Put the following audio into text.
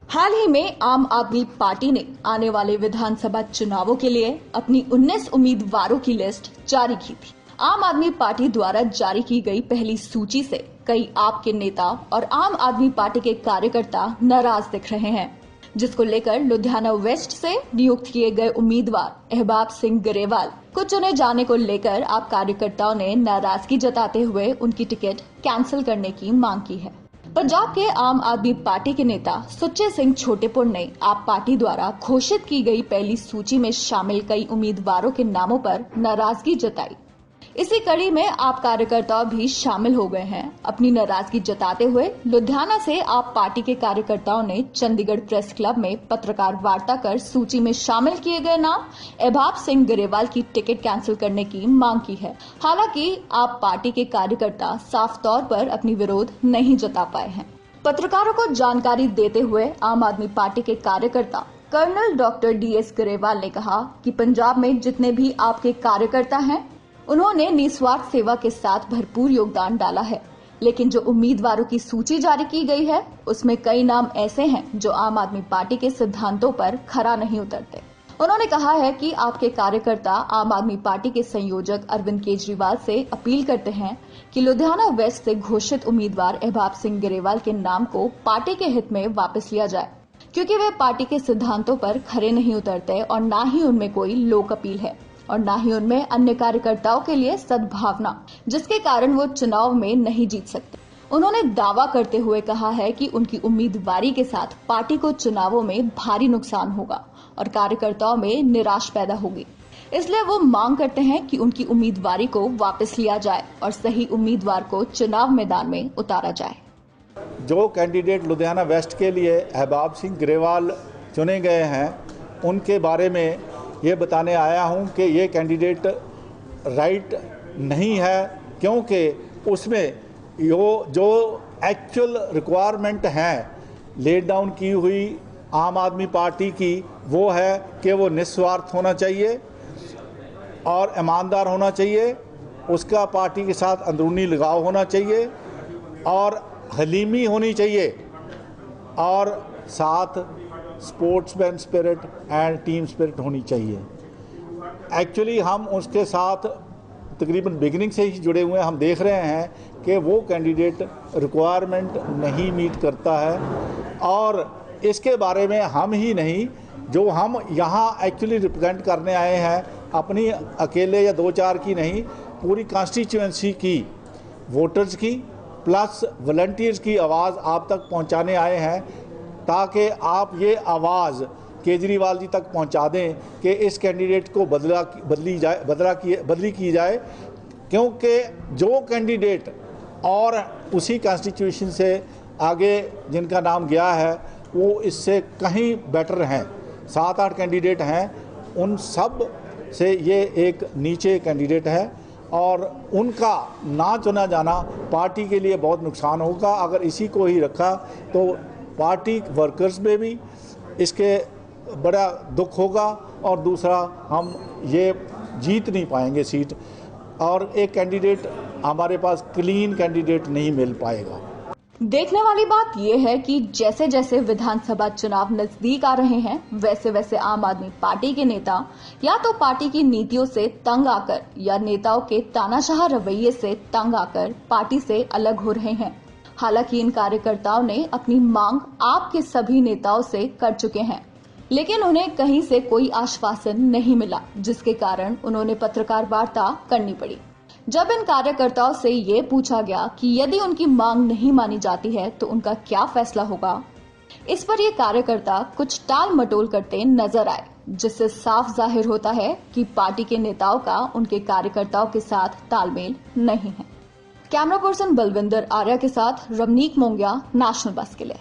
हाल ही में आम आदमी पार्टी ने आने वाले विधानसभा चुनावों के लिए अपनी 19 उम्मीदवारों की लिस्ट जारी की थी। आम आदमी पार्टी द्वारा जारी की गई पहली सूची से कई आप के नेता और आम आदमी पार्टी के कार्यकर्ता नाराज दिख रहे हैं, जिसको लेकर लुधियाना वेस्ट से नियुक्त किए गए उम्मीदवार अहबाब सिंह गरेवाल को चुने जाने को लेकर आप कार्यकर्ताओं ने नाराजगी जताते हुए उनकी टिकट कैंसिल करने की मांग की है। पंजाब के आम आदमी पार्टी के नेता सुच्चे सिंह छोटेपुर ने आप पार्टी द्वारा घोषित की गई पहली सूची में शामिल कई उम्मीदवारों के नामों पर नाराजगी जताई। इसी कड़ी में आप कार्यकर्ता भी शामिल हो गए हैं। अपनी नाराजगी जताते हुए लुधियाना से आप पार्टी के कार्यकर्ताओं ने चंडीगढ़ प्रेस क्लब में पत्रकार वार्ता कर सूची में शामिल किए गए नाम अहबाब सिंह गरेवाल की टिकट कैंसिल करने की मांग की है। हालांकि आप पार्टी के कार्यकर्ता साफ तौर पर अपनी विरोध नहीं जता पाए हैं। पत्रकारों को जानकारी देते हुए आम आदमी पार्टी के कार्यकर्ता कर्नल डॉक्टर DS गरेवाल ने कहा कि पंजाब में जितने भी आपके कार्यकर्ता हैं, उन्होंने निस्वार्थ सेवा के साथ भरपूर योगदान डाला है, लेकिन जो उम्मीदवारों की सूची जारी की गई है उसमें कई नाम ऐसे हैं जो आम आदमी पार्टी के सिद्धांतों पर खरा नहीं उतरते। उन्होंने कहा है कि आपके कार्यकर्ता आम आदमी पार्टी के संयोजक अरविंद केजरीवाल से अपील करते हैं कि लुधियाना वेस्ट से घोषित उम्मीदवार अहबाब सिंह गरेवाल के नाम को पार्टी के हित में वापस लिया जाए, क्योंकि वे पार्टी के सिद्धांतों पर खरे नहीं उतरते और न ही उनमें कोई लोक अपील है और न ही उनमें अन्य कार्यकर्ताओं के लिए सद्भावना, जिसके कारण वो चुनाव में नहीं जीत सकते। उन्होंने दावा करते हुए कहा है कि उनकी उम्मीदवारी के साथ पार्टी को चुनावों में भारी नुकसान होगा और कार्यकर्ताओं में निराश पैदा होगी। इसलिए वो मांग करते हैं कि उनकी उम्मीदवारी को वापस लिया जाए और सही उम्मीदवार को चुनाव मैदान में उतारा जाए। जो कैंडिडेट लुधियाना वेस्ट के लिए अहबाब सिंह गरेवाल चुने गए हैं, उनके बारे में ये बताने आया हूँ कि ये कैंडिडेट राइट नहीं है, क्योंकि उसमें जो एक्चुअल रिक्वायरमेंट हैं लेट डाउन की हुई आम आदमी पार्टी की, वो है कि वो निस्वार्थ होना चाहिए और ईमानदार होना चाहिए, उसका पार्टी के साथ अंदरूनी लगाव होना चाहिए और हलीमी होनी चाहिए और साथ sportsman spirit and team spirit होनी चाहिए। एक्चुअली हम उसके साथ तकरीबन बिगिनिंग से ही जुड़े हुए हैं। हम देख रहे हैं कि वो कैंडिडेट रिक्वायरमेंट नहीं मीट करता है और इसके बारे में हम ही नहीं, जो हम यहाँ एक्चुअली रिप्रेजेंट करने आए हैं, अपनी अकेले या दो चार की नहीं, पूरी कॉन्स्टिट्यूएंसी की वोटर्स की प्लस वॉलंटियर्स की आवाज़ आप तक पहुँचाने आए हैं, ताकि आप ये आवाज़ केजरीवाल जी तक पहुंचा दें कि इस कैंडिडेट को बदली की जाए, क्योंकि जो कैंडिडेट और उसी कॉन्स्टिट्यूशन से आगे जिनका नाम गया है वो इससे कहीं बेटर हैं। 7-8 कैंडिडेट हैं, उन सब से ये एक नीचे कैंडिडेट है और उनका ना चुना जाना पार्टी के लिए बहुत नुकसान होगा। अगर इसी को ही रखा तो पार्टी वर्कर्स में भी इसके बड़ा दुख होगा और दूसरा हम ये जीत नहीं पाएंगे सीट और एक कैंडिडेट हमारे पास क्लीन कैंडिडेट नहीं मिल पाएगा। देखने वाली बात यह है कि जैसे जैसे विधानसभा चुनाव नजदीक आ रहे हैं, वैसे वैसे आम आदमी पार्टी के नेता या तो पार्टी की नीतियों से तंग आकर या नेताओं के तानाशाह रवैये से तंग आकर पार्टी से अलग हो रहे हैं। हालांकि इन कार्यकर्ताओं ने अपनी मांग आपके सभी नेताओं से कर चुके हैं, लेकिन उन्हें कहीं से कोई आश्वासन नहीं मिला, जिसके कारण उन्होंने पत्रकार वार्ता करनी पड़ी। जब इन कार्यकर्ताओं से ये पूछा गया कि यदि उनकी मांग नहीं मानी जाती है तो उनका क्या फैसला होगा, इस पर ये कार्यकर्ता कुछ टाल मटोल करते नजर आए, जिससे साफ जाहिर होता है कि पार्टी के नेताओं का उनके कार्यकर्ताओं के साथ तालमेल नहीं है। कैमरा पर्सन बलविंदर आर्या के साथ रमनीक मोंगिया, नेशनल बस के लिए।